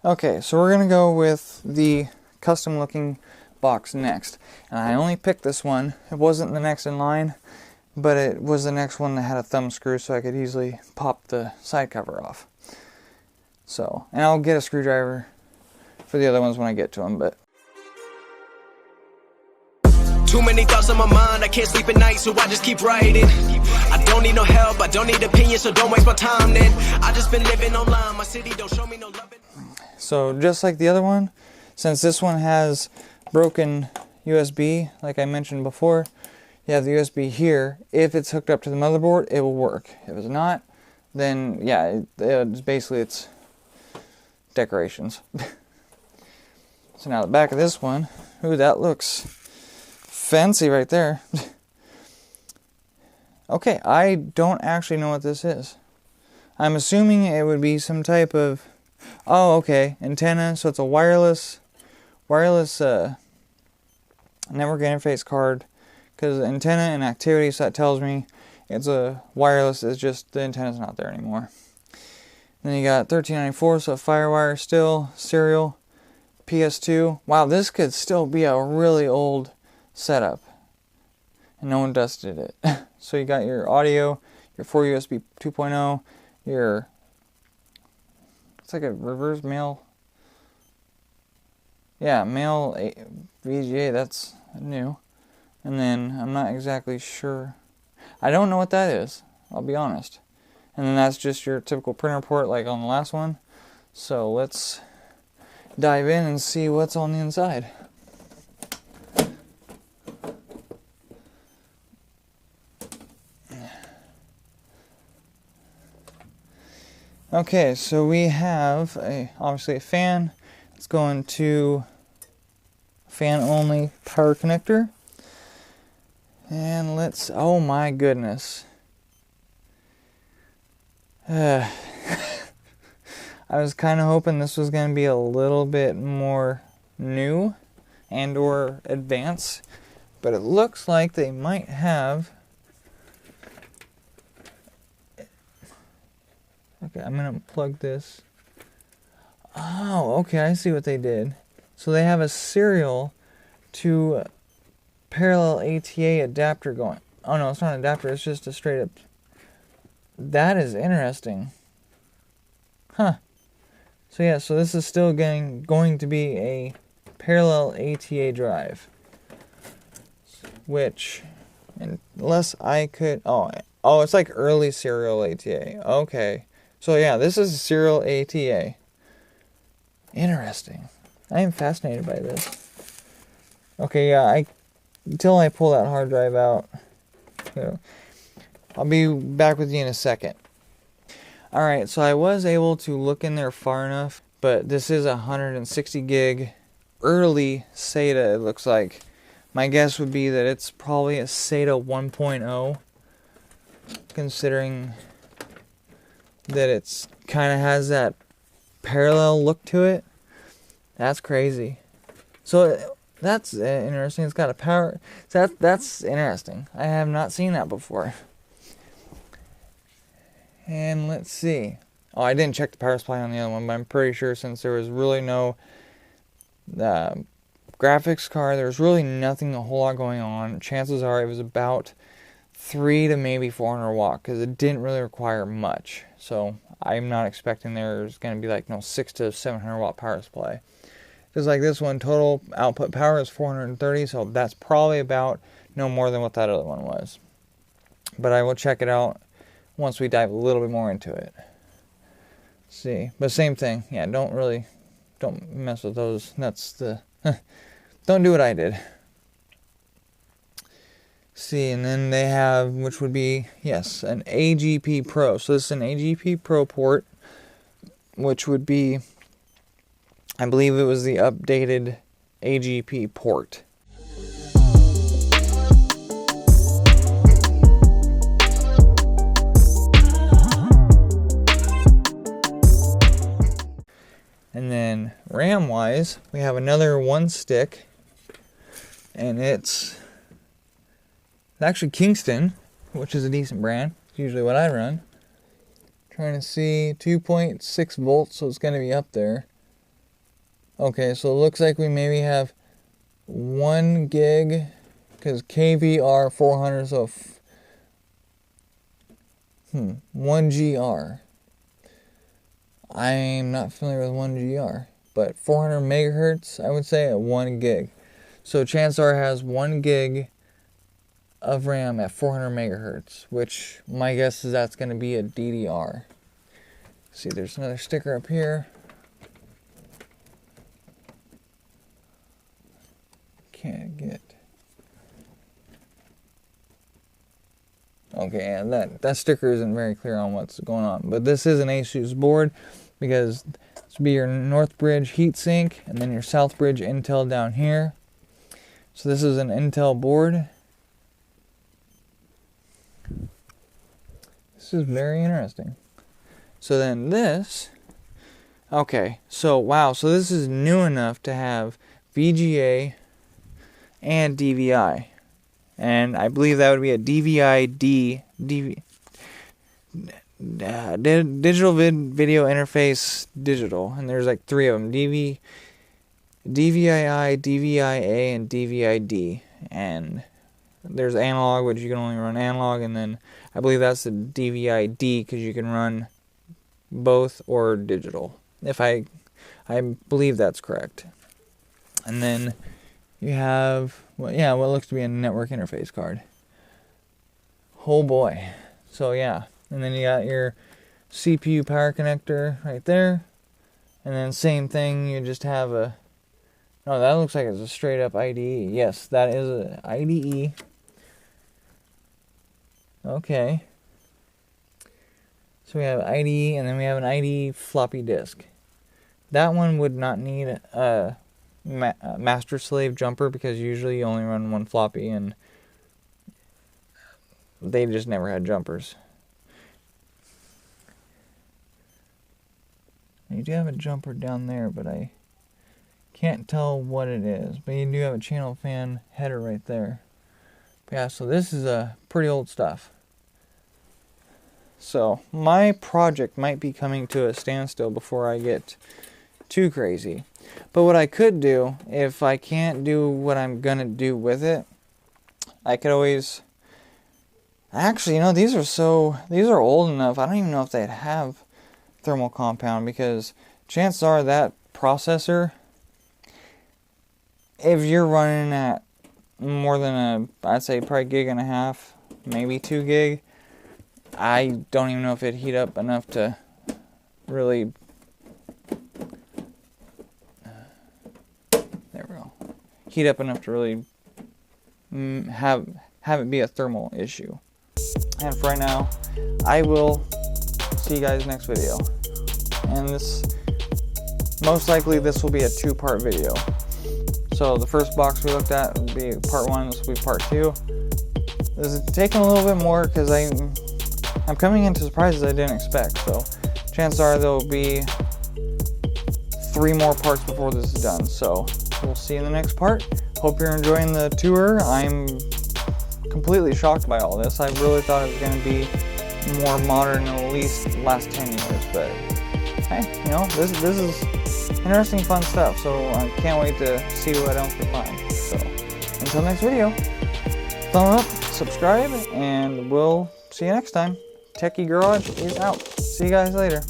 Okay, so we're going to go with the custom looking box next. And I only picked this one. It wasn't the next in line, but it was the next one that had a thumb screw, so I could easily pop the side cover off. So, and I'll get a screwdriver for the other ones when I get to them, but too many thoughts on my mind, I can't sleep at night, so I just keep writing. I don't need no help, I don't need opinions, so don't waste my time then. I just been living online, my city don't show me no love. So just like the other one, since this one has broken USB, like I mentioned before, you have the USB here. If it's hooked up to the motherboard, it will work. If it's not, then yeah, it's decorations. So now the back of this one, ooh, that looks fancy right there. Okay, I don't actually know what this is. I'm assuming it would be some type of, oh, okay, antenna. So it's a wireless network interface card, because antenna and activity, so that tells me it's a wireless. It's just the antenna's not there anymore. Then you got 1394, so Firewire still, serial, PS2. Wow, this could still be a really old setup, and no one dusted it. So you got your audio, your 4 USB 2.0, your, it's like a reverse male, yeah, male VGA, that's new. And then I'm not exactly sure, I don't know what that is, I'll be honest. And then that's just your typical printer port like on the last one. So let's dive in and see what's on the inside. Okay, so we have obviously a fan. It's going to fan only power connector. And let's, oh my goodness. I was kind of hoping this was going to be a little bit more new and or advanced, but it looks like they might have. Okay, I'm going to plug this. Oh, okay, I see what they did. So they have a serial to parallel ATA adapter going. Oh no, it's not an adapter, it's just a straight up. That is interesting. Huh. So yeah, so this is still going to be a parallel ATA drive. Which, unless I could, oh, it's like early serial ATA. Okay. So yeah, this is serial ATA. Interesting. I am fascinated by this. Okay, yeah, until I pull that hard drive out, I'll be back with you in a second. Alright, so I was able to look in there far enough, but this is a 160 gig early SATA, it looks like. My guess would be that it's probably a SATA 1.0, considering that it's kind of has that parallel look to it. That's crazy. So that's interesting. It's got a power. So that's interesting. I have not seen that before. And let's see. Oh, I didn't check the power supply on the other one, but I'm pretty sure since there was really no graphics card, there was really nothing a whole lot going on. Chances are it was about 3 to maybe 400 watt, because it didn't really require much. So I'm not expecting there's going to be like no 6 to 700 watt power supply. Just like this one, total output power is 430, so that's probably about no more than what that other one was. But I will check it out once we dive a little bit more into it. Let's see, but same thing. Yeah, don't mess with those. That's the don't do what I did. See, and then they have, which would be, yes, an AGP Pro. So this is an AGP Pro port, which would be, I believe it was the updated AGP port. And then RAM-wise, we have another one stick, and it's actually Kingston, which is a decent brand. It's usually what I run. Trying to see 2.6 volts, so it's going to be up there. Okay, so it looks like we maybe have 1 gig, because KVR 400, so 1 GR. I'm not familiar with 1 GR, but 400 megahertz, I would say, at 1 gig. So chances are it has 1 gig of RAM at 400 megahertz, which my guess is that's going to be a DDR. See, there's another sticker up here. Can't get. Okay, and that sticker isn't very clear on what's going on, but this is an ASUS board, because this would be your North Bridge heatsink, and then your South Bridge Intel down here. So this is an Intel board. This is very interesting. So then this, okay, so wow, so this is new enough to have VGA and DVI. And I believe that would be a DVI-D, digital video interface digital. And there's like 3 of them, DVI, DVI-A, and DVI-D. And there's analog, which you can only run analog, and then I believe that's the DVI-D, because you can run both or digital. If I believe that's correct. And then you have, well, yeah, what looks to be a network interface card. Oh boy. So yeah, and then you got your CPU power connector right there. And then same thing, you just have a, no, that looks like it's a straight up IDE. Yes, that is an IDE. Okay. So we have IDE, and then we have an IDE floppy disk. That one would not need a master slave jumper, because usually you only run 1 floppy, and they just never had jumpers. You do have a jumper down there, but I can't tell what it is. But you do have a channel fan header right there. But yeah, so this is pretty old stuff. So my project might be coming to a standstill before I get too crazy. But what I could do, if I can't do what I'm gonna do with it, I could always, actually, you know, these are old enough, I don't even know if they'd have thermal compound, because chances are that processor, if you're running at more than I'd say probably 1.5 gigs, maybe 2 gig, I don't even know if it'd heat up enough to really, there we go, heat up enough to really have it be a thermal issue. And for right now, I will see you guys next video. And this, most likely this will be a 2-part video. So the first box we looked at will be part 1, this will be part 2. This is taking a little bit more because I'm coming into surprises I didn't expect. So chances are there will be 3 more parts before this is done. So we'll see you in the next part. Hope you're enjoying the tour. I'm completely shocked by all this. I really thought it was going to be more modern, at least last 10 years. But hey, you know, this is interesting, fun stuff. So I can't wait to see what else we find. So until next video, thumb up, subscribe, and we'll see you next time. Techie Garage is out. See you guys later.